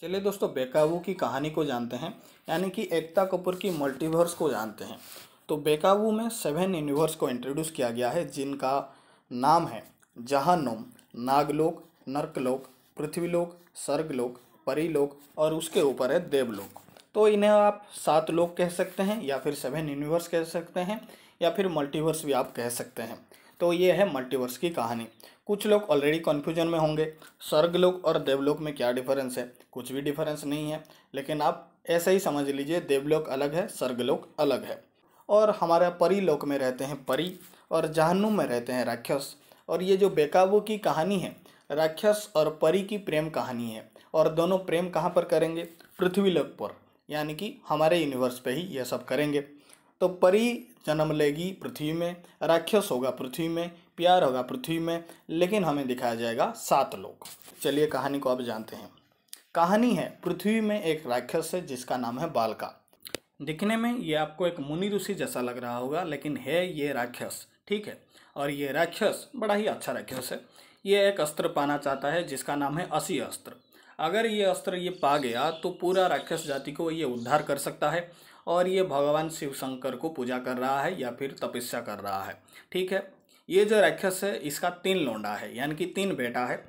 चलिए दोस्तों, बेकाबू की कहानी को जानते हैं, यानी कि एकता कपूर की मल्टीवर्स को जानते हैं। तो बेकाबू में 7 यूनिवर्स को इंट्रोड्यूस किया गया है, जिनका नाम है जहान्नुम, नागलोक, नर्कलोक, पृथ्वीलोक, स्वर्गलोक, परीलोक और उसके ऊपर है देवलोक। तो इन्हें आप 7 लोक कह सकते हैं, या फिर 7 यूनिवर्स कह सकते हैं, या फिर मल्टीवर्स भी आप कह सकते हैं। तो ये है मल्टीवर्स की कहानी। कुछ लोग ऑलरेडी कन्फ्यूजन में होंगे, स्वर्गलोक और देवलोक में क्या डिफरेंस है। कुछ भी डिफरेंस नहीं है, लेकिन आप ऐसे ही समझ लीजिए, देवलोक अलग है, स्वर्गलोक अलग है। और हमारा परीलोक में रहते हैं परी, और जहन्नुम में रहते हैं राक्षस। और ये जो बेकाबू की कहानी है, राक्षस और परी की प्रेम कहानी है। और दोनों प्रेम कहाँ पर करेंगे? पृथ्वीलोक पर, यानी कि हमारे यूनिवर्स पे ही ये सब करेंगे। तो परी जन्म लेगी पृथ्वी में, राक्षस होगा पृथ्वी में, प्यार होगा पृथ्वी में, लेकिन हमें दिखाया जाएगा 7 लोग। चलिए कहानी को अब जानते हैं। कहानी है, पृथ्वी में एक राक्षस है जिसका नाम है बालका। दिखने में ये आपको एक मुनि ऋषि जैसा लग रहा होगा, लेकिन है ये राक्षस, ठीक है। और ये राक्षस बड़ा ही अच्छा राक्षस है। ये एक अस्त्र पाना चाहता है जिसका नाम है असी अस्त्र। अगर ये अस्त्र ये पा गया तो पूरा राक्षस जाति को ये उद्धार कर सकता है। और ये भगवान शिव शंकर को पूजा कर रहा है या फिर तपस्या कर रहा है, ठीक है। ये जो राक्षस है, इसका 3 लौंडा है, यानी कि 3 बेटा है।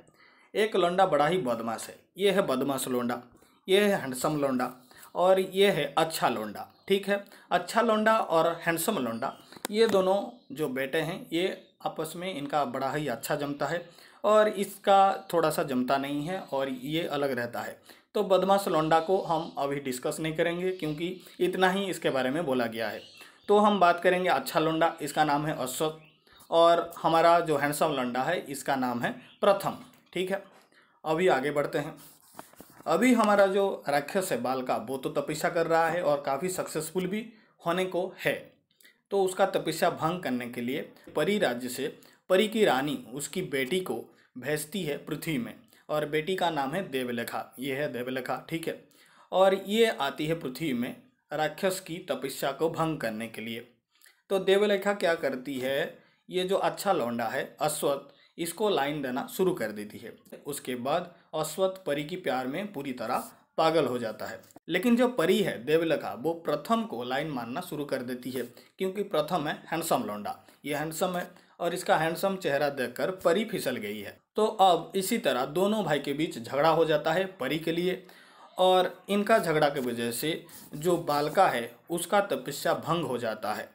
एक लौंडा बड़ा ही बदमाश है, ये है बदमाश लौंडा। ये है हैंडसम लौंडा, और ये है अच्छा लौंडा, ठीक है। अच्छा लौंडा और हैंडसम लौंडा, ये दोनों जो बेटे हैं, ये आपस में इनका बड़ा ही अच्छा जमता है, और इसका थोड़ा सा जमता नहीं है, और ये अलग रहता है। तो बदमाश लौंडा को हम अभी डिस्कस नहीं करेंगे, क्योंकि इतना ही इसके बारे में बोला गया है। तो हम बात करेंगे अच्छा लौंडा, इसका नाम है अश्वत्थ। और हमारा जो हैंडसम लौंडा है, इसका नाम है प्रथम, ठीक है। अभी आगे बढ़ते हैं। अभी हमारा जो राक्षस है बालका, वो तो तपस्या कर रहा है और काफ़ी सक्सेसफुल भी होने को है। तो उसका तपस्या भंग करने के लिए परी राज्य से परी की रानी उसकी बेटी को भेजती है पृथ्वी में, और बेटी का नाम है देवलेखा। ये है देवलेखा, ठीक है। और ये आती है पृथ्वी में राक्षस की तपस्या को भंग करने के लिए। तो देवलेखा क्या करती है, ये जो अच्छा लौंडा है अश्वत्थ, इसको लाइन देना शुरू कर देती है। उसके बाद अश्वत्थ परी की प्यार में पूरी तरह पागल हो जाता है। लेकिन जो परी है देवलेखा, वो प्रथम को लाइन मारना शुरू कर देती है, क्योंकि प्रथम है हैंडसम लौंडा, ये हैंडसम है, और इसका हैंडसम चेहरा देखकर परी फिसल गई है। तो अब इसी तरह दोनों भाई के बीच झगड़ा हो जाता है परी के लिए, और इनका झगड़ा की वजह से जो बालका है उसका तपस्या भंग हो जाता है,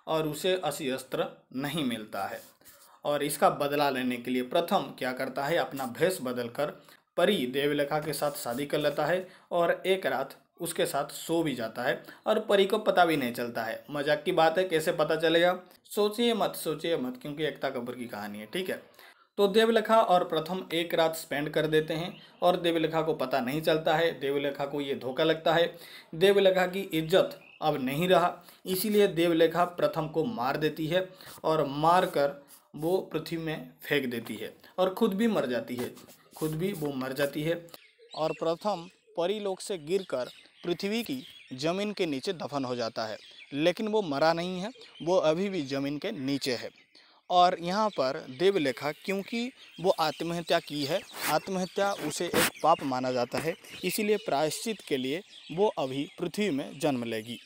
और उसे असी अस्त्र नहीं मिलता है। और इसका बदला लेने के लिए प्रथम क्या करता है, अपना भेष बदलकर परी देवलेखा के साथ शादी कर लेता है, और एक रात उसके साथ सो भी जाता है, और परी को पता भी नहीं चलता है। मजाक की बात है, कैसे पता चलेगा? सोचिए मत, क्योंकि एकता कपूर की कहानी है, ठीक है। तो देवलेखा और प्रथम एक रात स्पेंड कर देते हैं, और देवलेखा को पता नहीं चलता है। देवलेखा को ये धोखा लगता है, देवलेखा की इज्जत अब नहीं रहा, इसीलिए देवलेखा प्रथम को मार देती है, और मार कर वो पृथ्वी में फेंक देती है, और खुद भी मर जाती है। वो मर जाती है, और प्रथम परीलोक से गिरकर पृथ्वी की जमीन के नीचे दफन हो जाता है। लेकिन वो मरा नहीं है, वो अभी भी जमीन के नीचे है। और यहाँ पर देवलेखा, क्योंकि वो आत्महत्या की है, आत्महत्या उसे एक पाप माना जाता है, इसीलिए प्रायश्चित के लिए वो अभी पृथ्वी में जन्म लेगी,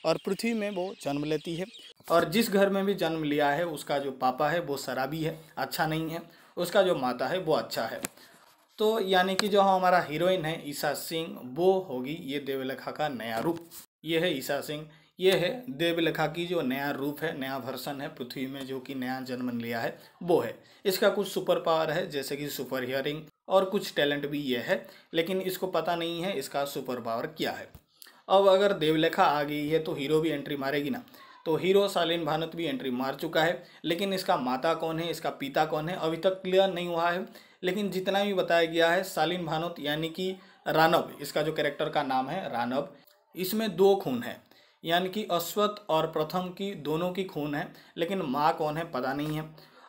और पृथ्वी में वो जन्म लेती है। और जिस घर में भी जन्म लिया है, उसका जो पापा है वो शराबी है, अच्छा नहीं है। उसका जो माता है वो अच्छा है। तो यानी कि जो हमारा हीरोइन है ईशा सिंह, वो होगी ये देवलेखा का नया रूप। ये है ईशा सिंह, ये है देवलेखा की जो नया रूप है, नया वर्सन है पृथ्वी में, जो कि नया जन्म लिया है वो है। इसका कुछ सुपर पावर है, जैसे कि सुपर हियरिंग, और कुछ टैलेंट भी ये है, लेकिन इसको पता नहीं है इसका सुपर पावर क्या है। अब अगर देवलेखा आ गई है तो हीरो भी एंट्री मारेगी ना। तो हीरो शालीन भानुत भी एंट्री मार चुका है, लेकिन इसका माता कौन है, इसका पिता कौन है, अभी तक क्लियर नहीं हुआ है। लेकिन जितना भी बताया गया है, शालीन भानुत यानी कि रानव, इसका जो कैरेक्टर का नाम है रानव, इसमें 2 खून है, यानी कि अश्वत्थ और प्रथम की दोनों की खून है, लेकिन माँ कौन है पता नहीं है।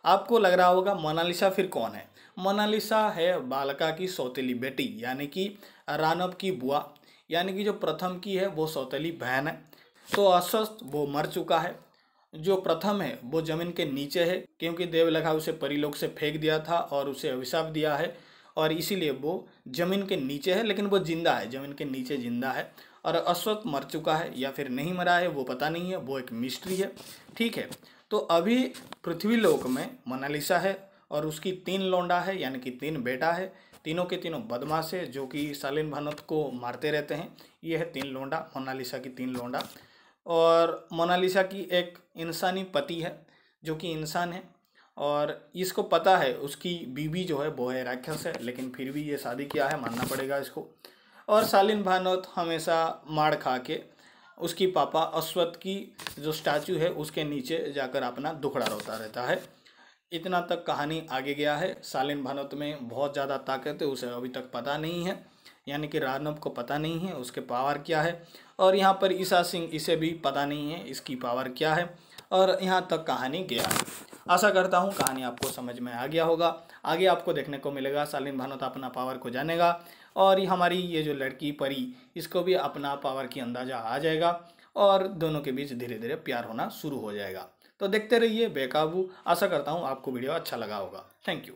आपको लग रहा होगा मोनालिसा फिर कौन है? मोनालिसा है बालका की सौतेली बेटी, यानी कि रानव की बुआ, यानी कि जो प्रथम की है वो सौतेली बहन है। तो अश्वत्थ वो मर चुका है, जो प्रथम है वो जमीन के नीचे है, क्योंकि देवलेखा उसे परीलोक से फेंक दिया था और उसे अभिशाप दिया है। और इसीलिए वो ज़मीन के नीचे है, लेकिन वो जिंदा है, ज़मीन के नीचे जिंदा है। और अश्वत्थ मर चुका है या फिर नहीं मरा है वो पता नहीं है, वो एक मिस्ट्री है। ठीक है, तो अभी पृथ्वीलोक में मोनालिसा है और उसकी 3 लौंडा है, यानी कि 3 बेटा है। तीनों के तीनों बदमाश है जो कि शालीन भानोत को मारते रहते हैं। ये है 3 लौंडा, मोनालिसा की 3 लौंडा। और मोनालिसा की एक इंसानी पति है जो कि इंसान है, और इसको पता है उसकी बीवी जो है वो है राक्षस है, लेकिन फिर भी ये शादी किया है, मानना पड़ेगा इसको। और शालीन भानोत हमेशा मार खा के उसकी पापा अश्वत्थ की जो स्टैचू है उसके नीचे जाकर अपना दुखड़ा रोता रहता है। इतना तक कहानी आगे गया है। शालीन भानोत में बहुत ज़्यादा ताकत है, उसे अभी तक पता नहीं है, यानी कि राघव को पता नहीं है उसके पावर क्या है। और यहाँ पर ईसा सिंह, इसे भी पता नहीं है इसकी पावर क्या है। और यहाँ तक कहानी गया है। आशा करता हूँ कहानी आपको समझ में आ गया होगा। आगे आपको देखने को मिलेगा शालीन भानोत अपना पावर को जानेगा, और हमारी ये जो लड़की परी, इसको भी अपना पावर की अंदाज़ा आ जाएगा, और दोनों के बीच धीरे धीरे प्यार होना शुरू हो जाएगा। तो देखते रहिए बेकाबू। आशा करता हूँ आपको वीडियो अच्छा लगा होगा। Thank you.